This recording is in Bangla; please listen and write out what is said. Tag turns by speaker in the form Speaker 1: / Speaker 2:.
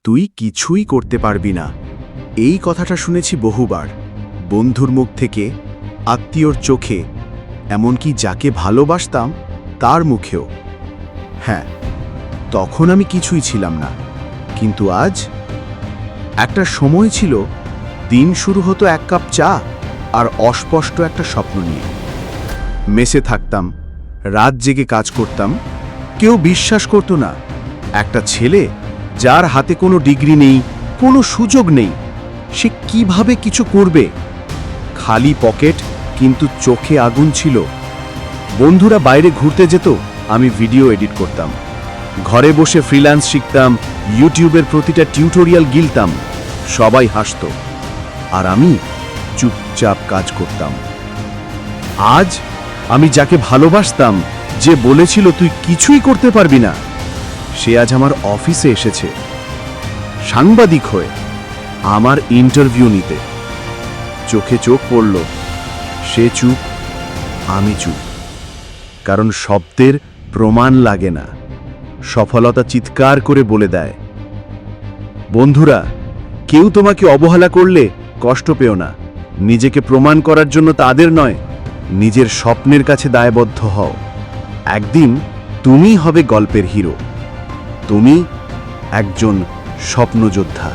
Speaker 1: তুই কিছুই করতে পারবি না। এই কথাটা শুনেছি বহুবার, বন্ধুর মুখ থেকে, আত্মীয়র চোখে, এমনকি যাকে ভালোবাসতাম তার মুখেও। হ্যাঁ, তখন আমি কিছুই ছিলাম না, কিন্তু আজ একটা সময় ছিল, দিন শুরু হতো এক কাপ চা আর অস্পষ্ট একটা স্বপ্ন নিয়ে। মেসে থাকতাম, রাত জেগে কাজ করতাম, কেউ বিশ্বাস করতো না একটা ছেলে যার হাতে কোনো ডিগ্রি নেই, কোনো সুযোগ নেই, সে কিভাবে কিছু করবে। খালি পকেট, কিন্তু চোখে আগুন ছিল। বন্ধুরা বাইরে ঘুরতে যেত, আমি ভিডিও এডিট করতাম। ঘরে বসে ফ্রিল্যান্স শিখতাম, ইউটিউবের প্রতিটা টিউটোরিয়াল গিলতাম। সবাই হাসত, আর আমি চুপচাপ কাজ করতাম। আজ আমি যাকে ভালোবাসতাম, যে বলেছিল তুই কিছুই করতে পারবি না, সে আজ আমার অফিসে এসেছে সাংবাদিক হয়ে, আমার ইন্টারভিউ নিতে। চোখে চোখ পড়ল, সে চুপ, আমি চুপ। কারণ শব্দের প্রমাণ লাগে না, সফলতা চিৎকার করে বলে দেয়। বন্ধুরা, কেউ তোমাকে অবহেলা করলে কষ্ট পেও না। নিজেকে প্রমাণ করার জন্য তাদের নয়, নিজের স্বপ্নের কাছে দায়বদ্ধ হও। একদিন তুমি হবে গল্পের হিরো, তুমি একজন স্বপ্নযোদ্ধা।